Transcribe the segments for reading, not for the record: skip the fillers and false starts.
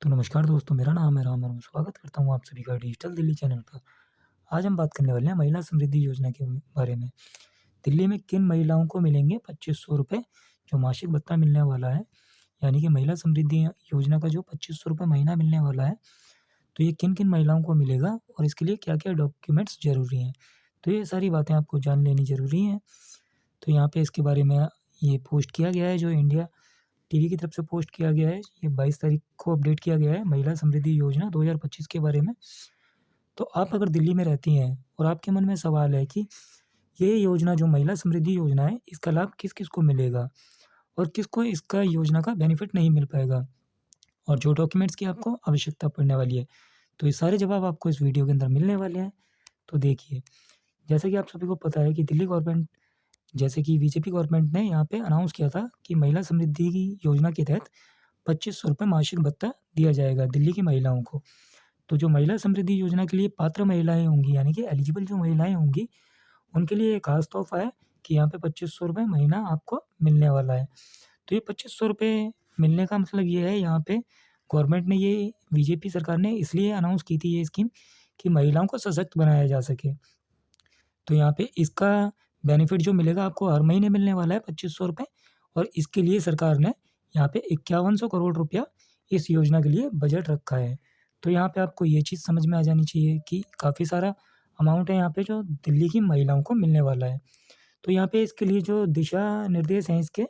तो नमस्कार दोस्तों, मेरा नाम है राम और मैं स्वागत करता हूँ आप सभी का डिजिटल दिल्ली चैनल पर। आज हम बात करने वाले हैं महिला समृद्धि योजना के बारे में। दिल्ली में किन महिलाओं को मिलेंगे 2500 रुपये जो मासिक भत्ता मिलने वाला है, यानी कि महिला समृद्धि योजना का जो 2500 रुपये महीना मिलने वाला है, तो ये किन-किन महिलाओं को मिलेगा और इसके लिए क्या-क्या डॉक्यूमेंट्स ज़रूरी हैं। तो ये सारी बातें आपको जान लेनी ज़रूरी हैं। तो यहाँ पे इसके बारे में ये पोस्ट किया गया है, जो इंडिया टीवी की तरफ से पोस्ट किया गया है। ये 22 तारीख को अपडेट किया गया है महिला समृद्धि योजना 2025 के बारे में। तो आप अगर दिल्ली में रहती हैं और आपके मन में सवाल है कि ये योजना जो महिला समृद्धि योजना है, इसका लाभ किस-किस को मिलेगा और किसको इसका योजना का बेनिफिट नहीं मिल पाएगा और जो डॉक्यूमेंट्स की आपको आवश्यकता पड़ने वाली है। तो ये सारे जवाब आपको इस वीडियो के अंदर मिलने वाले हैं। तो देखिए, जैसा कि आप सभी को पता है कि दिल्ली गवर्नमेंट जैसे कि बीजेपी गवर्नमेंट ने यहाँ पे अनाउंस किया था कि महिला समृद्धि की योजना के तहत 2500 रुपये मासिक भत्ता दिया जाएगा दिल्ली की महिलाओं को। तो जो महिला समृद्धि योजना के लिए पात्र महिलाएँ होंगी, यानी कि एलिजिबल जो महिलाएँ होंगी, उनके लिए एक ख़ास तोहफ़ा है कि यहाँ पे 2500 रुपये महीना आपको मिलने वाला है। तो ये 2500 रुपये मिलने का मतलब ये है, यहाँ पे गवर्नमेंट ने ये बीजेपी सरकार ने इसलिए अनाउंस की थी ये स्कीम कि महिलाओं को सशक्त बनाया जा सके। तो यहाँ पे इसका बेनिफिट जो मिलेगा आपको हर महीने मिलने वाला है 2500 रुपये और इसके लिए सरकार ने यहाँ पे 5100 करोड़ रुपया इस योजना के लिए बजट रखा है। तो यहाँ पे आपको ये चीज़ समझ में आ जानी चाहिए कि काफ़ी सारा अमाउंट है यहाँ पे जो दिल्ली की महिलाओं को मिलने वाला है। तो यहाँ पे इसके लिए जो दिशा निर्देश हैं इसके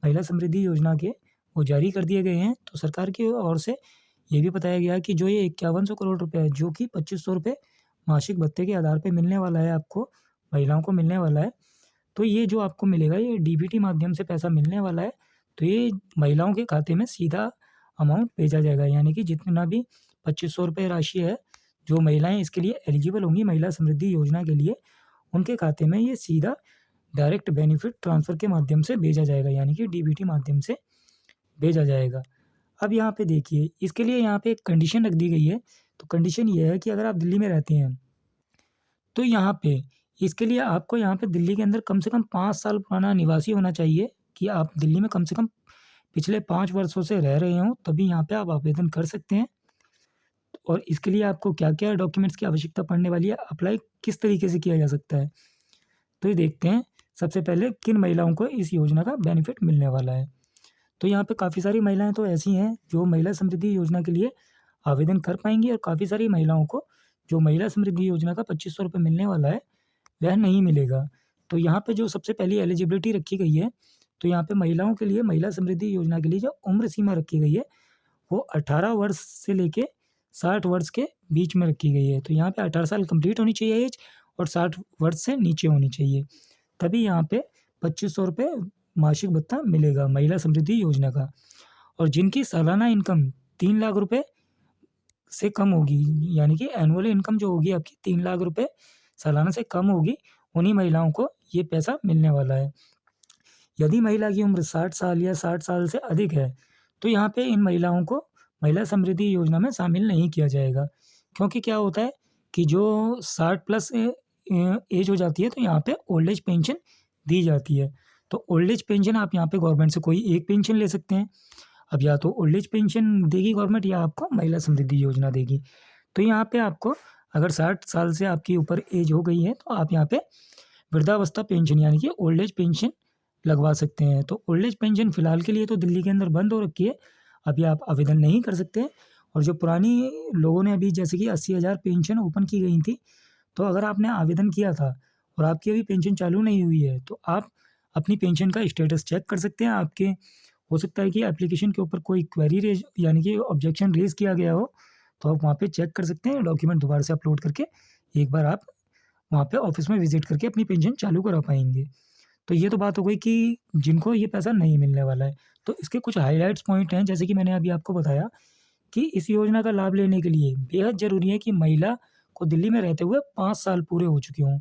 महिला समृद्धि योजना के, वो जारी कर दिए गए हैं। तो सरकार की ओर से ये भी बताया गया है कि जो ये 5100 करोड़ रुपए है, जो कि 2500 रुपए मासिक भत्ते के आधार पे मिलने वाला है आपको, महिलाओं को मिलने वाला है। तो ये जो आपको मिलेगा ये डीबीटी माध्यम से पैसा मिलने वाला है। तो ये महिलाओं के खाते में सीधा अमाउंट भेजा जाएगा, यानी कि जितना भी 2500 रुपए राशि है, जो महिलाएँ इसके लिए एलिजिबल होंगी महिला समृद्धि योजना के लिए, उनके खाते में ये सीधा डायरेक्ट बेनिफिट ट्रांसफ़र के माध्यम से भेजा जाएगा, यानी कि डीबीटी माध्यम से भेजा जाएगा। अब यहाँ पे देखिए, इसके लिए यहाँ पे एक कंडीशन रख दी गई है। तो कंडीशन ये है कि अगर आप दिल्ली में रहती हैं, तो यहाँ पे इसके लिए आपको यहाँ पे दिल्ली के अंदर कम से कम 5 साल पुराना निवासी होना चाहिए, कि आप दिल्ली में कम से कम पिछले 5 वर्षों से रह रहे हों, तभी यहाँ पे आप आवेदन कर सकते हैं। और इसके लिए आपको क्या-क्या डॉक्यूमेंट्स की आवश्यकता पड़ने वाली है, अप्लाई किस तरीके से किया जा सकता है। तो ये देखते हैं, सबसे पहले किन महिलाओं को इस योजना का बेनिफिट मिलने वाला है। तो यहाँ पे काफ़ी सारी महिलाएँ तो ऐसी हैं जो महिला समृद्धि योजना के लिए आवेदन कर पाएँगी और काफ़ी सारी महिलाओं को जो महिला समृद्धि योजना का 2500 रुपये मिलने वाला है, वह नहीं मिलेगा। तो यहाँ पे जो सबसे पहली एलिजिबिलिटी रखी गई है, तो यहाँ पे महिलाओं के लिए महिला समृद्धि योजना के लिए जो उम्र सीमा रखी गई है, वो 18 वर्ष से लेके 60 वर्ष के बीच में रखी गई है। तो यहाँ पे 18 साल कंप्लीट होनी चाहिए एज और 60 वर्ष से नीचे होनी चाहिए। तभी यहाँ पे 2500 रुपये मासिक भत्ता मिलेगा महिला समृद्धि योजना का। और जिनकी सालाना इनकम 3 लाख रुपए से कम होगी, यानी कि एनुअल इनकम जो होगी आपकी 3 लाख रुपए सालाना से कम होगी, उन्हीं महिलाओं को ये पैसा मिलने वाला है। यदि महिला की उम्र 60 साल या 60 साल से अधिक है, तो यहाँ पे इन महिलाओं को महिला समृद्धि योजना में शामिल नहीं किया जाएगा। क्योंकि क्या होता है कि जो 60 प्लस एज हो जाती है, तो यहाँ पे ओल्ड एज पेंशन दी जाती है। तो ओल्ड एज पेंशन आप यहाँ पे गवर्नमेंट से कोई एक पेंशन ले सकते हैं। अब या तो ओल्ड एज पेंशन देगी गवर्नमेंट या आपको महिला समृद्धि योजना देगी। तो यहाँ पे आपको अगर 60 साल से आपकी ऊपर एज हो गई है, तो आप यहाँ पे वृद्धावस्था पेंशन यानी कि ओल्ड एज पेंशन लगवा सकते हैं। तो ओल्ड एज पेंशन फ़िलहाल के लिए तो दिल्ली के अंदर बंद हो रखी है, अभी आप आवेदन नहीं कर सकते हैं। और जो पुरानी लोगों ने अभी जैसे कि 80,000 पेंशन ओपन की गई थी, तो अगर आपने आवेदन किया था और आपकी अभी पेंशन चालू नहीं हुई है, तो आप अपनी पेंशन का स्टेटस चेक कर सकते हैं। आपके हो सकता है कि एप्लीकेशन के ऊपर कोई क्वेरी रेज़ यानी कि ऑब्जेक्शन रेज़ किया गया हो, तो आप वहाँ पे चेक कर सकते हैं। डॉक्यूमेंट दोबारा से अपलोड करके एक बार आप वहाँ पे ऑफ़िस में विज़िट करके अपनी पेंशन चालू करा पाएँगे। तो ये तो बात हो गई कि जिनको ये पैसा नहीं मिलने वाला है। तो इसके कुछ हाइलाइट्स पॉइंट हैं, जैसे कि मैंने अभी आपको बताया कि इस योजना का लाभ लेने के लिए बेहद ज़रूरी है कि महिला को दिल्ली में रहते हुए 5 साल पूरे हो चुके हों।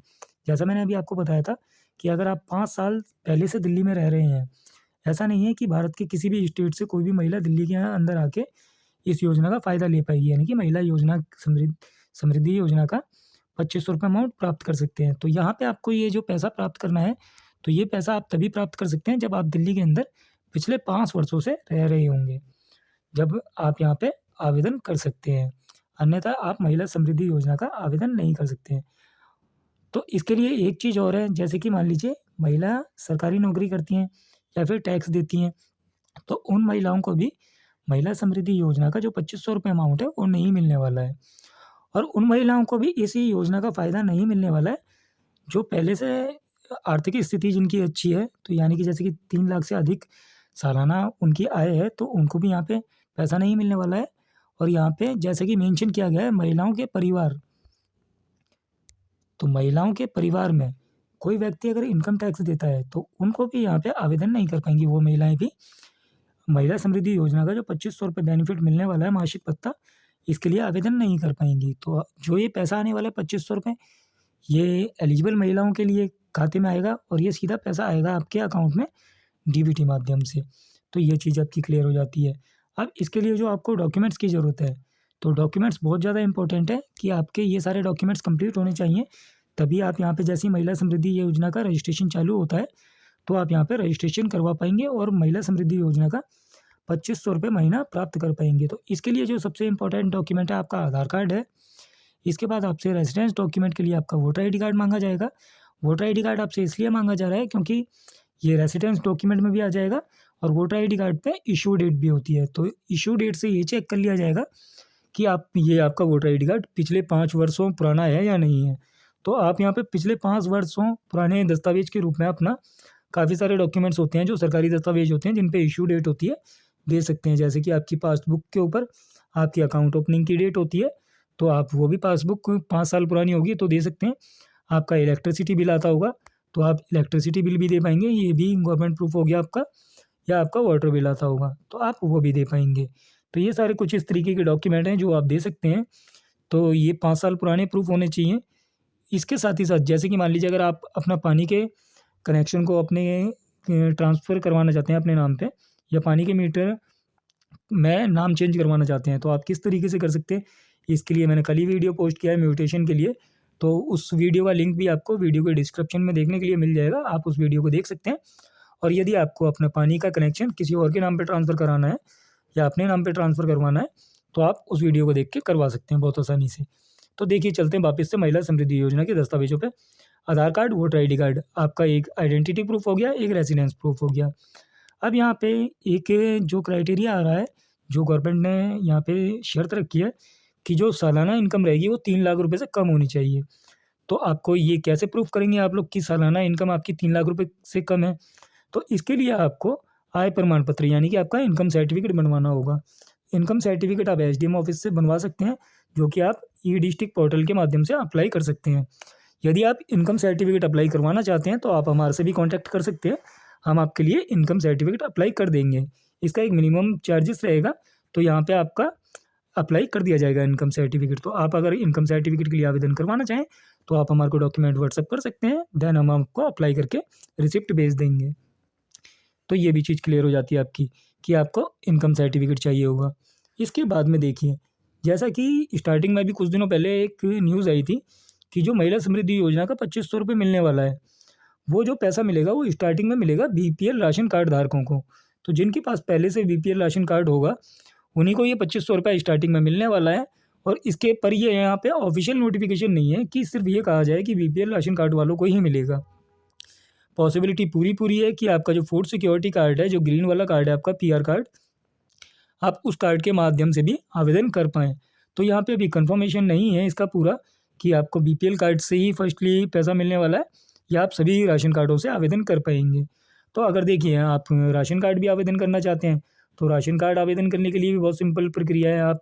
जैसा मैंने अभी आपको बताया था कि अगर आप 5 साल पहले से दिल्ली में रह रहे हैं, ऐसा नहीं है कि भारत के किसी भी स्टेट से कोई भी महिला दिल्ली के यहाँ अंदर आके इस योजना का फ़ायदा ले पाएगी, यानी कि महिला योजना समृद्धि योजना का 2500 रुपये अमाउंट प्राप्त कर सकते हैं। तो यहाँ पे आपको ये जो पैसा प्राप्त करना है, तो ये पैसा आप तभी प्राप्त कर सकते हैं जब आप दिल्ली के अंदर पिछले 5 वर्षों से रह रहे होंगे। जब आप यहाँ पे आवेदन कर सकते हैं, अन्यथा आप महिला समृद्धि योजना का आवेदन नहीं कर सकते हैं। तो इसके लिए एक चीज़ और है, जैसे कि मान लीजिए महिला सरकारी नौकरी करती हैं या फिर टैक्स देती हैं, तो उन महिलाओं को भी महिला समृद्धि योजना का जो 2500 रुपए अमाउंट है, वो नहीं मिलने वाला है। और उन महिलाओं को भी इसी योजना का फ़ायदा नहीं मिलने वाला है, जो पहले से आर्थिक स्थिति जिनकी अच्छी है, तो यानी कि जैसे कि 3 लाख से अधिक सालाना उनकी आय है, तो उनको भी यहाँ पे पैसा नहीं मिलने वाला है। और यहाँ पे जैसे कि मेंशन किया गया है महिलाओं के परिवार, तो महिलाओं के परिवार में कोई व्यक्ति अगर इनकम टैक्स देता है, तो उनको भी यहाँ पे आवेदन नहीं कर पाएँगी वो महिलाएँ भी। महिला समृद्धि योजना का जो 2500 रुपए बेनिफिट मिलने वाला है मासिक भत्ता, इसके लिए आवेदन नहीं कर पाएँगी। तो जो ये पैसा आने वाला है 2500 रुपए, ये एलिजिबल महिलाओं के लिए खाते में आएगा और ये सीधा पैसा आएगा आपके अकाउंट में डीबीटी माध्यम से। तो ये चीज़ आपकी क्लियर हो जाती है। अब इसके लिए जो आपको डॉक्यूमेंट्स की ज़रूरत है, तो डॉक्यूमेंट्स बहुत ज़्यादा इम्पोर्टेंट है कि आपके ये सारे डॉक्यूमेंट्स कंप्लीट होने चाहिए, तभी आप यहाँ पे जैसे ही महिला समृद्धि योजना का रजिस्ट्रेशन चालू होता है, तो आप यहाँ पे रजिस्ट्रेशन करवा पाएँगे और महिला समृद्धि योजना का 2500 रुपए महीना प्राप्त कर पाएँगे। तो इसके लिए जो सबसे इम्पोर्टेंट डॉक्यूमेंट है आपका आधार कार्ड है। इसके बाद आपसे रेजिडेंस डॉक्यूमेंट के लिए आपका वोटर आईडी कार्ड माँगा जाएगा। वोटर आईडी कार्ड आपसे इसलिए माँगा जा रहा है क्योंकि ये रेजिडेंस डॉक्यूमेंट में भी आ जाएगा और वोटर आईडी कार्ड पे इश्यू डेट भी होती है। तो इश्यू डेट से ये चेक कर लिया जाएगा कि आपका वोटर आईडी कार्ड पिछले 5 वर्षों पुराना है या नहीं है। तो आप यहाँ पे पिछले 5 वर्षों पुराने दस्तावेज़ के रूप में अपना काफ़ी सारे डॉक्यूमेंट्स होते हैं जो सरकारी दस्तावेज़ होते हैं जिन पे इश्यू डेट होती है, दे सकते हैं। जैसे कि आपकी पासबुक के ऊपर आपकी अकाउंट ओपनिंग की डेट होती है, तो आप वो भी पासबुक 5 साल पुरानी होगी तो दे सकते हैं। आपका इलेक्ट्रिसिटी बिल आता होगा, तो आप इलेक्ट्रिसिटी बिल भी दे पाएँगे, ये भी गवर्नमेंट प्रूफ हो गया आपका। या आपका वाटर बिल आता होगा, तो आप वो भी दे पाएँगे। तो ये सारे कुछ इस तरीके के डॉक्यूमेंट हैं जो आप दे सकते हैं। तो ये 5 साल पुराने प्रूफ होने चाहिए। इसके साथ ही साथ जैसे कि मान लीजिए अगर आप अपना पानी के कनेक्शन को अपने ट्रांसफ़र करवाना चाहते हैं अपने नाम पे, या पानी के मीटर में नाम चेंज करवाना चाहते हैं, तो आप किस तरीके से कर सकते हैं? इसके लिए मैंने कल ही वीडियो पोस्ट किया है म्यूटेशन के लिए, तो उस वीडियो का लिंक भी आपको वीडियो के डिस्क्रिप्शन में देखने के लिए मिल जाएगा, आप उस वीडियो को देख सकते हैं। और यदि आपको अपना पानी का कनेक्शन किसी और के नाम पे ट्रांसफ़र कराना है या अपने नाम पे ट्रांसफ़र करवाना है, तो आप उस वीडियो को देख के करवा सकते हैं बहुत आसानी से। तो देखिए चलते हैं वापस से महिला समृद्धि योजना के दस्तावेज़ों पे। आधार कार्ड, वोटर आईडी कार्ड, आपका एक आइडेंटिटी प्रूफ हो गया, एक रेज़िडेंस प्रूफ हो गया। अब यहाँ पे एक जो क्राइटेरिया आ रहा है, जो गवर्नमेंट ने यहाँ पे शर्त रखी है कि जो सालाना इनकम रहेगी वो 3 लाख रुपए से कम होनी चाहिए। तो आपको ये कैसे प्रूफ़ करेंगे आप लोग कि सालाना इनकम आपकी 3 लाख रुपए से कम है? तो इसके लिए आपको आय प्रमाण पत्र यानी कि आपका इनकम सर्टिफिकेट बनवाना होगा। इनकम सर्टिफिकेट आप एसडीएम ऑफिस से बनवा सकते हैं, जो कि आप ई डिस्ट्रिक्ट पोर्टल के माध्यम से अप्लाई कर सकते हैं। यदि आप इनकम सर्टिफिकेट अप्लाई करवाना चाहते हैं, तो आप हमारे से भी कॉन्टैक्ट कर सकते हैं। हम आपके लिए इनकम सर्टिफिकेट अप्लाई कर देंगे। इसका एक मिनिमम चार्जेस रहेगा, तो यहाँ पे आपका अप्लाई कर दिया जाएगा इनकम सर्टिफिकेट। तो आप अगर इनकम सर्टिफिकेट के लिए आवेदन करवाना चाहें, तो आप हमारे को डॉक्यूमेंट व्हाट्सएप कर सकते हैं, देन हम आपको अप्लाई करके रिसिप्ट भेज देंगे। तो ये भी चीज़ क्लियर हो जाती है आपकी कि आपको इनकम सर्टिफिकेट चाहिए होगा। इसके बाद में देखिए, जैसा कि स्टार्टिंग में भी कुछ दिनों पहले एक न्यूज़ आई थी कि जो महिला समृद्धि योजना का 2500 रुपये मिलने वाला है, वो जो पैसा मिलेगा वो स्टार्टिंग में मिलेगा बीपीएल राशन कार्ड धारकों को। तो जिनके पास पहले से बीपीएल राशन कार्ड होगा, उन्हीं को ये 2500 रुपये स्टार्टिंग में मिलने वाला है। और इसके पर ये यहाँ पे ऑफिशियल नोटिफिकेशन नहीं है कि सिर्फ ये कहा जाए कि बीपीएल राशन कार्ड वालों को ही मिलेगा। पॉसिबिलिटी पूरी है कि आपका जो फूड सिक्योरिटी कार्ड है, जो ग्रीन वाला कार्ड है आपका पीआर कार्ड, आप उस कार्ड के माध्यम से भी आवेदन कर पाएँ। तो यहाँ पे अभी कन्फर्मेशन नहीं है इसका पूरा कि आपको बीपीएल कार्ड से ही फर्स्टली पैसा मिलने वाला है या आप सभी राशन कार्डों से आवेदन कर पाएँगे। तो अगर देखिए आप राशन कार्ड भी आवेदन करना चाहते हैं, तो राशन कार्ड आवेदन करने के लिए भी बहुत सिंपल प्रक्रिया है। आप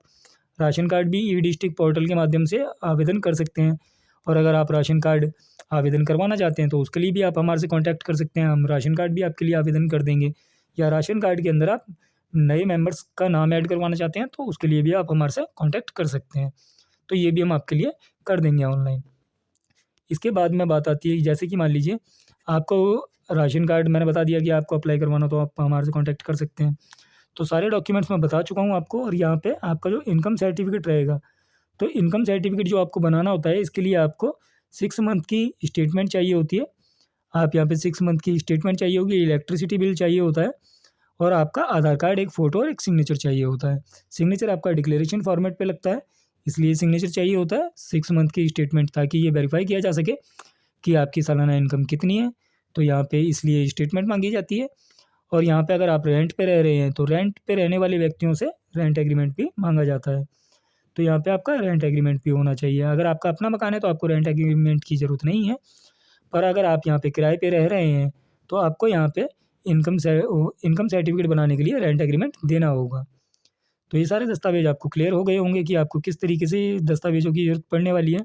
राशन कार्ड भी ई डिस्ट्रिक्ट पोर्टल के माध्यम से आवेदन कर सकते हैं। और अगर आप राशन कार्ड आवेदन करवाना चाहते हैं, तो उसके लिए भी आप हमारे से कॉन्टैक्ट कर सकते हैं, हम राशन कार्ड भी आपके लिए आवेदन कर देंगे। या राशन कार्ड के अंदर आप नए मेंबर्स का नाम ऐड करवाना चाहते हैं, तो उसके लिए भी आप हमारे से कॉन्टैक्ट कर सकते हैं। तो ये भी हम आपके लिए कर देंगे ऑनलाइन। इसके बाद में बात आती है जैसे कि मान लीजिए आपको राशन कार्ड मैंने बता दिया कि आपको अप्लाई करवाना, तो आप हमारे से कॉन्टैक्ट कर सकते हैं। तो सारे डॉक्यूमेंट्स मैं बता चुका हूँ आपको। और यहाँ पे आपका जो इनकम सर्टिफिकेट रहेगा, तो इनकम सर्टिफिकेट जो आपको बनाना होता है, इसके लिए आपको 6 मंथ की स्टेटमेंट चाहिए होती है। आप यहाँ पे 6 मंथ की स्टेटमेंट चाहिए होगी, इलेक्ट्रिसिटी बिल चाहिए होता है, और आपका आधार कार्ड, एक फ़ोटो और एक सिग्नेचर चाहिए होता है। सिग्नेचर आपका डिक्लेरेशन फॉर्मेट पे लगता है, इसलिए सिग्नेचर चाहिए होता है। 6 मंथ की स्टेटमेंट, ताकि ये वेरीफाई किया जा सके कि आपकी सालाना इनकम कितनी है, तो यहाँ पे इसलिए स्टेटमेंट मांगी जाती है। और यहाँ पे अगर आप रेंट पे रह रहे हैं तो रेंट पे रहने वाले व्यक्तियों से रेंट एग्रीमेंट भी मांगा जाता है। तो यहाँ पे आपका रेंट एग्रीमेंट भी होना चाहिए। अगर आपका अपना मकान है तो आपको रेंट एग्रीमेंट की ज़रूरत नहीं है, पर अगर आप यहाँ पे किराए पे रह रहे हैं तो आपको यहाँ पे इनकम सर्टिफिकेट बनाने के लिए रेंट एग्रीमेंट देना होगा। तो ये सारे दस्तावेज़ आपको क्लियर हो गए होंगे कि आपको किस तरीके से दस्तावेज़ों की ज़रूरत पड़ने वाली है।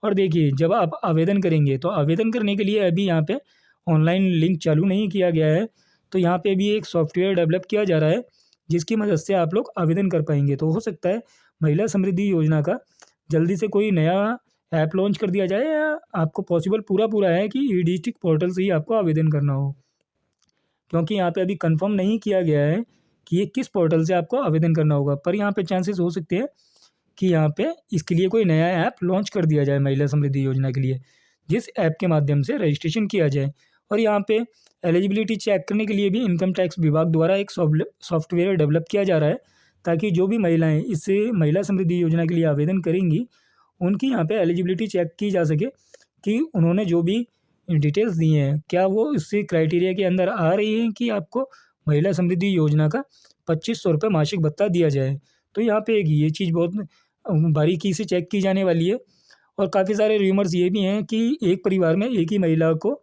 और देखिए, जब आप आवेदन करेंगे तो आवेदन करने के लिए अभी यहाँ पे ऑनलाइन लिंक चालू नहीं किया गया है, तो यहाँ पे अभी एक सॉफ्टवेयर डेवलप किया जा रहा है, जिसकी मदद से आप लोग आवेदन कर पाएंगे। तो हो सकता है महिला समृद्धि योजना का जल्दी से कोई नया ऐप लॉन्च कर दिया जाए, या आपको पॉसिबल पूरा है कि ई डिस्ट्रिक्ट पोर्टल से ही आपको आवेदन करना हो, क्योंकि यहाँ पे अभी कंफर्म नहीं किया गया है कि ये किस पोर्टल से आपको आवेदन करना होगा। पर यहाँ पे चांसेस हो सकते हैं कि यहाँ पे इसके लिए कोई नया ऐप लॉन्च कर दिया जाए महिला समृद्धि योजना के लिए, जिस ऐप के माध्यम से रजिस्ट्रेशन किया जाए। और यहाँ पे एलिजिबिलिटी चेक करने के लिए भी इनकम टैक्स विभाग द्वारा एक सॉफ्टवेयर डेवलप किया जा रहा है, ताकि जो भी महिलाएं इससे महिला समृद्धि योजना के लिए आवेदन करेंगी, उनकी यहाँ पे एलिजिबिलिटी चेक की जा सके कि उन्होंने जो भी डिटेल्स दी हैं, क्या वो इससे क्राइटेरिया के अंदर आ रही हैं कि आपको महिला समृद्धि योजना का 2500 रुपये मासिक भत्ता दिया जाए। तो यहाँ पे एक ये चीज़ बहुत बारीकी से चेक की जाने वाली है। और काफ़ी सारे रूमर्स ये भी हैं कि एक परिवार में एक ही महिला को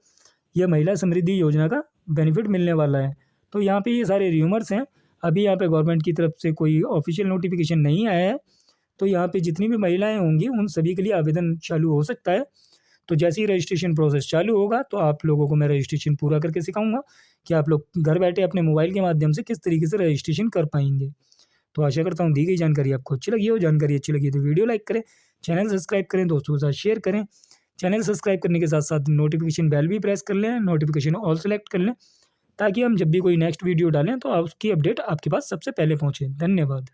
यह महिला समृद्धि योजना का बेनिफिट मिलने वाला है। तो यहाँ पे ये सारे रूमर्स हैं, अभी यहाँ पे गवर्नमेंट की तरफ से कोई ऑफिशियल नोटिफिकेशन नहीं आया है। तो यहाँ पे जितनी भी महिलाएं होंगी उन सभी के लिए आवेदन चालू हो सकता है। तो जैसे ही रजिस्ट्रेशन प्रोसेस चालू होगा तो आप लोगों को मैं रजिस्ट्रेशन पूरा करके सिखाऊंगा कि आप लोग घर बैठे अपने मोबाइल के माध्यम से किस तरीके से रजिस्ट्रेशन कर पाएंगे। तो आशा करता हूँ दी गई जानकारी आपको अच्छी लगी हो। जानकारी अच्छी लगी तो वीडियो लाइक करें, चैनल सब्सक्राइब करें, दोस्तों के साथ शेयर करें। चैनल सब्सक्राइब करने के साथ साथ नोटिफिकेशन बेल भी प्रेस कर लें, नोटिफिकेशन ऑल सेलेक्ट कर लें, ताकि हम जब भी कोई नेक्स्ट वीडियो डालें तो उसकी अपडेट आपके पास सबसे पहले पहुँचे। धन्यवाद।